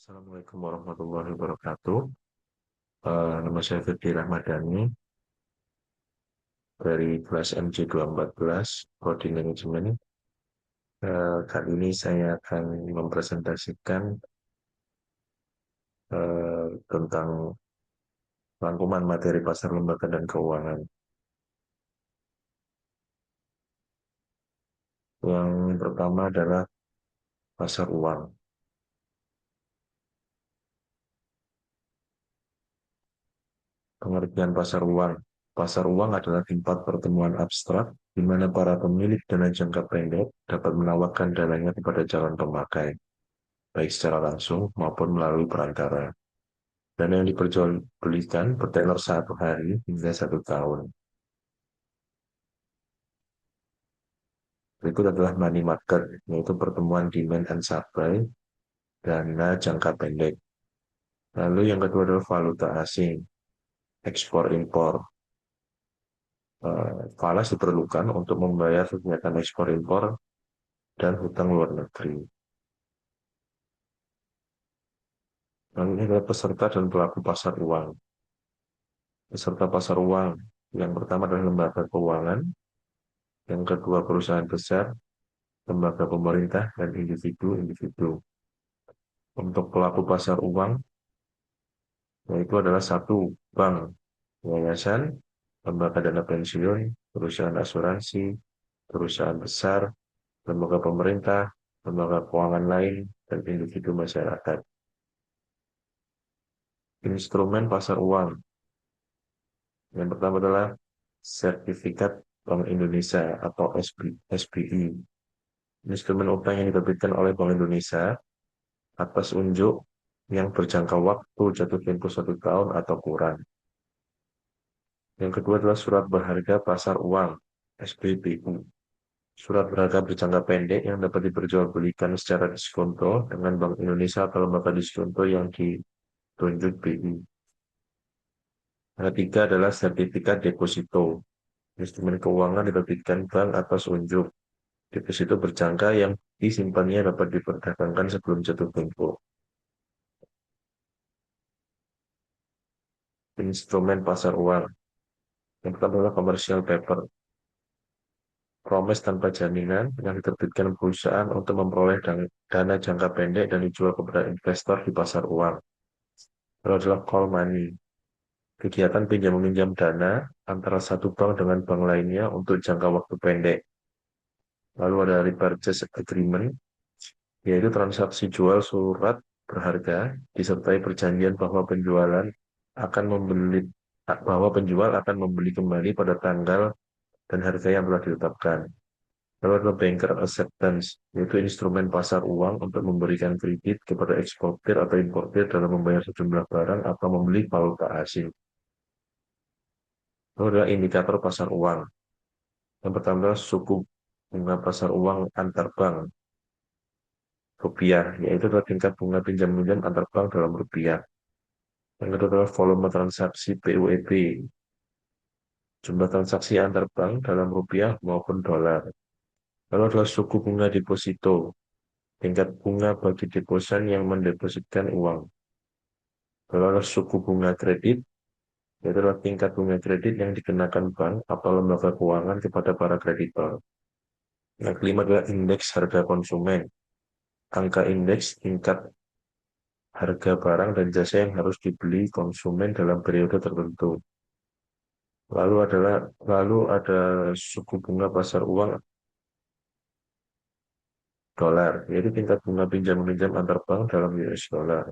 Assalamualaikum warahmatullahi wabarakatuh. Nama saya Firdy Rahmadani dari kelas MJ214 Prodi Manajemen. Kali ini saya akan mempresentasikan tentang rangkuman materi pasar lembaga dan keuangan. Yang pertama adalah pasar uang. Pengertian pasar uang. Pasar uang adalah tempat pertemuan abstrak di mana para pemilik dana jangka pendek dapat menawarkan dananya kepada calon pemakai, baik secara langsung maupun melalui perantara. Dana yang diperjualbelikan bertenor 1 hari hingga 1 tahun. Berikut adalah money market, yaitu pertemuan demand and supply, dana jangka pendek. Lalu yang kedua adalah valuta asing, ekspor-impor. Falas diperlukan untuk membayar kegiatan ekspor-impor dan hutang luar negeri. Lalu ini adalah peserta dan pelaku pasar uang. Peserta pasar uang, yang pertama adalah lembaga keuangan, yang kedua perusahaan besar, lembaga pemerintah, dan individu-individu. Untuk pelaku pasar uang, yaitu adalah satu, bank, yayasan, lembaga dana pensiun, perusahaan asuransi, perusahaan besar, lembaga pemerintah, lembaga keuangan lain, dan individu masyarakat. Instrumen pasar uang. Yang pertama adalah Sertifikat Bank Indonesia atau SBI. Instrumen utang yang diterbitkan oleh Bank Indonesia atas unjuk yang berjangka waktu jatuh tempo 1 tahun atau kurang. Yang kedua adalah surat berharga pasar uang, SBBU. Surat berharga berjangka pendek yang dapat diperjualbelikan secara diskonto dengan Bank Indonesia atau lembaga diskonto yang ditunjuk BI. Yang ketiga adalah sertifikat deposito. Instrumen keuangan diterbitkan bank atas unjuk. Deposito berjangka yang disimpannya dapat diperdagangkan sebelum jatuh tempo. Instrumen pasar uang. Yang pertama adalah commercial paper. Promes tanpa jaminan yang diterbitkan perusahaan untuk memperoleh dana jangka pendek dan dijual kepada investor di pasar uang. Lalu adalah call money, kegiatan pinjam-meminjam dana antara satu bank dengan bank lainnya untuk jangka waktu pendek. Lalu ada repurchase agreement, yaitu transaksi jual surat berharga disertai perjanjian bahwa penjual akan membeli kembali pada tanggal dan harga yang telah ditetapkan. Lalu adalah banker acceptance, yaitu instrumen pasar uang untuk memberikan kredit kepada eksportir atau importir dalam membayar sejumlah barang atau membeli valuta asing. Lalu adalah indikator pasar uang. Yang pertama adalah suku bunga pasar uang antar bank rupiah, yaitu adalah tingkat bunga pinjam-meminjam antar bank dalam rupiah. Yang kedua adalah volume transaksi PUEB, jumlah transaksi antar bank dalam rupiah maupun dolar. Lalu adalah suku bunga deposito, tingkat bunga bagi deposan yang mendepositkan uang. Lalu adalah suku bunga kredit, yaitu adalah tingkat bunga kredit yang dikenakan bank atau lembaga keuangan kepada para kreditor. Yang kelima adalah indeks harga konsumen, angka indeks tingkat harga barang dan jasa yang harus dibeli konsumen dalam periode tertentu. Lalu ada suku bunga pasar uang dolar, yaitu tingkat bunga pinjam-meminjam antar bank dalam US dollar.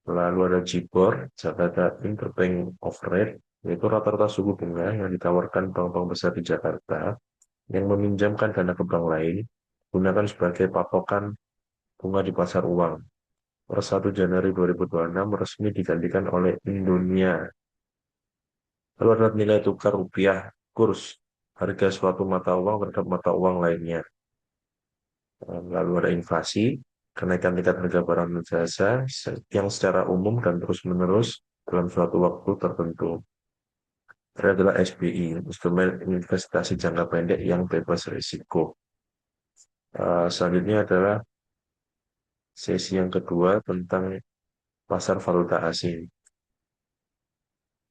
Lalu ada JIBOR, Jakarta Interbank Offer Rate, yaitu rata-rata suku bunga yang ditawarkan bank-bank besar di Jakarta yang meminjamkan dana ke bank lain, gunakan sebagai patokan bunga di pasar uang. Per 1 Januari 2026 resmi digantikan oleh Indonesia. Lalu ada nilai tukar rupiah, kurs, harga suatu mata uang terhadap mata uang lainnya. Lalu ada inflasi, kenaikan tingkat harga barang dan jasa yang secara umum dan terus-menerus dalam suatu waktu tertentu. Ini adalah SBI, instrumen investasi jangka pendek yang bebas risiko. Selanjutnya adalah sesi yang kedua tentang pasar valuta asing.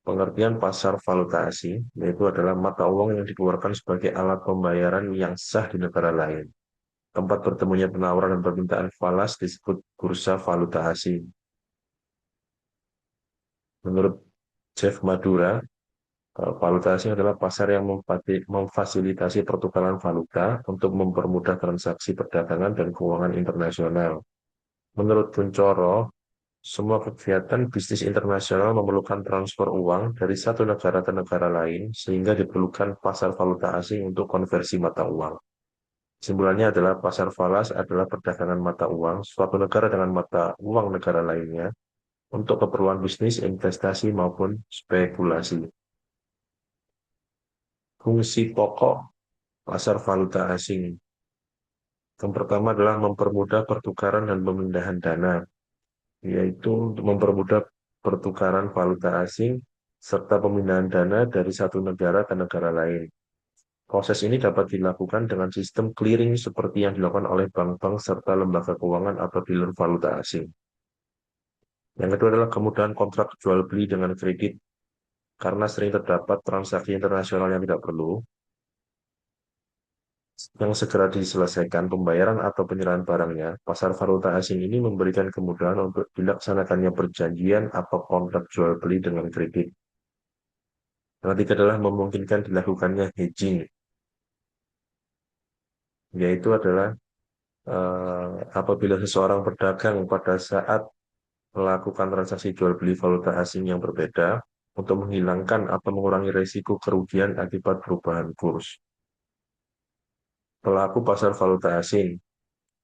Pengertian pasar valuta asing yaitu adalah mata uang yang dikeluarkan sebagai alat pembayaran yang sah di negara lain. Tempat bertemunya penawaran dan permintaan falas disebut bursa valuta asing. Menurut Jeff Madura, valuta asing adalah pasar yang memfasilitasi pertukaran valuta untuk mempermudah transaksi perdagangan dan keuangan internasional. Menurut Kuncoro, semua kegiatan bisnis internasional memerlukan transfer uang dari satu negara ke negara lain, sehingga diperlukan pasar valuta asing untuk konversi mata uang. Kesimpulannya adalah pasar falas adalah perdagangan mata uang suatu negara dengan mata uang negara lainnya untuk keperluan bisnis, investasi, maupun spekulasi. Fungsi pokok pasar valuta asing. Yang pertama adalah mempermudah pertukaran dan pemindahan dana, yaitu untuk mempermudah pertukaran valuta asing serta pemindahan dana dari satu negara ke negara lain. Proses ini dapat dilakukan dengan sistem clearing seperti yang dilakukan oleh bank-bank serta lembaga keuangan atau dealer valuta asing. Yang kedua adalah kemudahan kontrak jual beli dengan kredit. Karena sering terdapat transaksi internasional yang tidak perlu, yang segera diselesaikan pembayaran atau penyerahan barangnya, pasar valuta asing ini memberikan kemudahan untuk dilaksanakannya perjanjian atau kontrak jual beli dengan kredit. Yang ketiga adalah memungkinkan dilakukannya hedging, yaitu adalah apabila seseorang berdagang pada saat melakukan transaksi jual beli valuta asing yang berbeda untuk menghilangkan atau mengurangi risiko kerugian akibat perubahan kurs. Pelaku pasar valuta asing.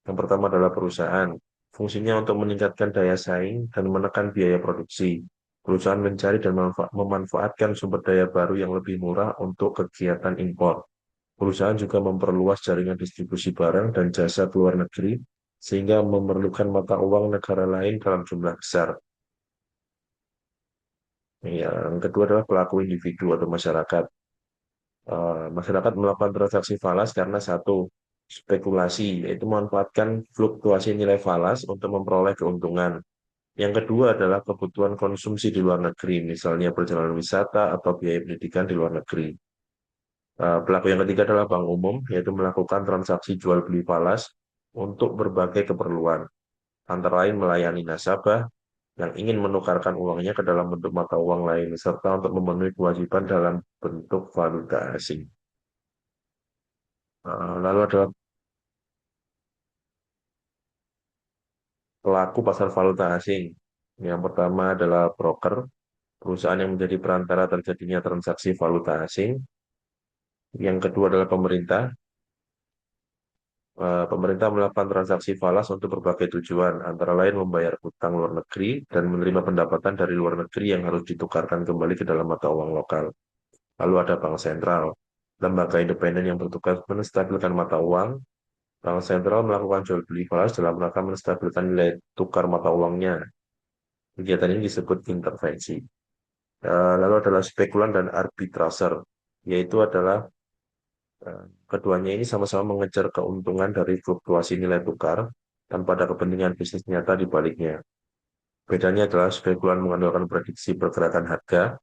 Yang pertama adalah perusahaan. Fungsinya untuk meningkatkan daya saing dan menekan biaya produksi. Perusahaan mencari dan memanfaatkan sumber daya baru yang lebih murah untuk kegiatan impor. Perusahaan juga memperluas jaringan distribusi barang dan jasa ke luar negeri, sehingga memerlukan mata uang negara lain dalam jumlah besar. Yang kedua adalah pelaku individu atau masyarakat. Masyarakat melakukan transaksi falas karena satu, spekulasi, yaitu memanfaatkan fluktuasi nilai falas untuk memperoleh keuntungan. Yang kedua adalah kebutuhan konsumsi di luar negeri, misalnya perjalanan wisata atau biaya pendidikan di luar negeri. Pelaku yang ketiga adalah bank umum, yaitu melakukan transaksi jual beli falas untuk berbagai keperluan, antara lain melayani nasabah yang ingin menukarkan uangnya ke dalam bentuk mata uang lain, serta untuk memenuhi kewajiban dalam bentuk valuta asing. Lalu ada pelaku pasar valuta asing. Yang pertama adalah broker, perusahaan yang menjadi perantara terjadinya transaksi valuta asing. Yang kedua adalah pemerintah. Pemerintah melakukan transaksi falas untuk berbagai tujuan, antara lain membayar hutang luar negeri dan menerima pendapatan dari luar negeri yang harus ditukarkan kembali ke dalam mata uang lokal. Lalu ada bank sentral, lembaga independen yang bertugas menstabilkan mata uang. Bank sentral melakukan jual beli falas dalam rangka menstabilkan nilai tukar mata uangnya. Kegiatan ini disebut intervensi. Lalu adalah spekulan dan arbitraser, yaitu adalah keduanya ini sama-sama mengejar keuntungan dari fluktuasi nilai tukar tanpa ada kepentingan bisnis nyata di baliknya. Bedanya adalah spekulan mengandalkan prediksi pergerakan harga,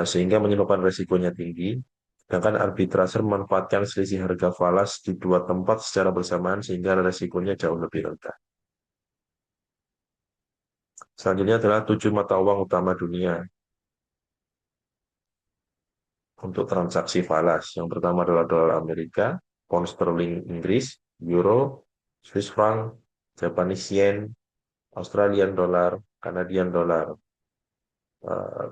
sehingga menyebabkan resikonya tinggi, sedangkan arbitraser memanfaatkan selisih harga falas di dua tempat secara bersamaan sehingga resikonya jauh lebih rendah. Selanjutnya adalah 7 mata uang utama dunia untuk transaksi falas. Yang pertama adalah dolar Amerika, pound sterling Inggris, euro, Swiss franc, Japanese yen, Australian dollar, Canadian dollar.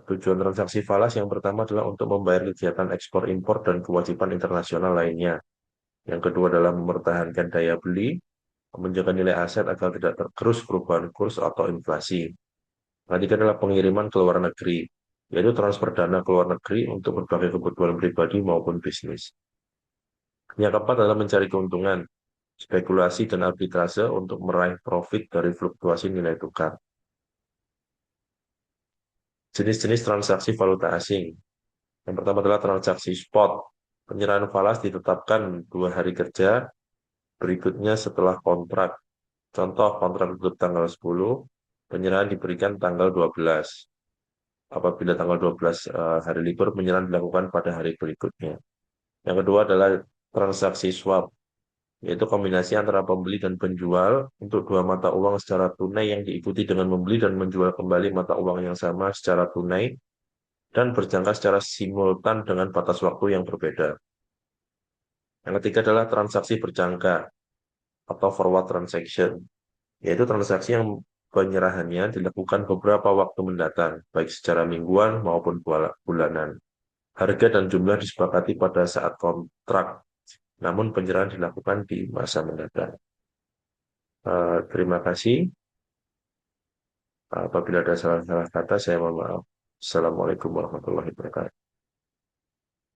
Tujuan transaksi falas yang pertama adalah untuk membayar kegiatan ekspor impor dan kewajiban internasional lainnya. Yang kedua adalah mempertahankan daya beli, menjaga nilai aset agar tidak tergerus perubahan kurs atau inflasi. Ketiga adalah pengiriman ke luar negeri, yaitu transfer dana ke luar negeri untuk berbagai kebutuhan pribadi maupun bisnis. Yang keempat adalah mencari keuntungan, spekulasi dan arbitrase untuk meraih profit dari fluktuasi nilai tukar. Jenis-jenis transaksi valuta asing. Yang pertama adalah transaksi spot. Penyerahan falas ditetapkan 2 hari kerja berikutnya setelah kontrak. Contoh kontrak tutup tanggal 10, penyerahan diberikan tanggal 12. Apabila tanggal 12 hari libur, penyerahan dilakukan pada hari berikutnya. Yang kedua adalah transaksi swap, yaitu kombinasi antara pembeli dan penjual untuk dua mata uang secara tunai yang diikuti dengan membeli dan menjual kembali mata uang yang sama secara tunai dan berjangka secara simultan dengan batas waktu yang berbeda. Yang ketiga adalah transaksi berjangka atau forward transaction, yaitu transaksi yang penyerahannya dilakukan beberapa waktu mendatang, baik secara mingguan maupun bulanan. Harga dan jumlah disepakati pada saat kontrak, namun penyerahan dilakukan di masa mendatang. Terima kasih. Apabila ada salah-salah kata, saya mohon maaf. Assalamualaikum warahmatullahi wabarakatuh.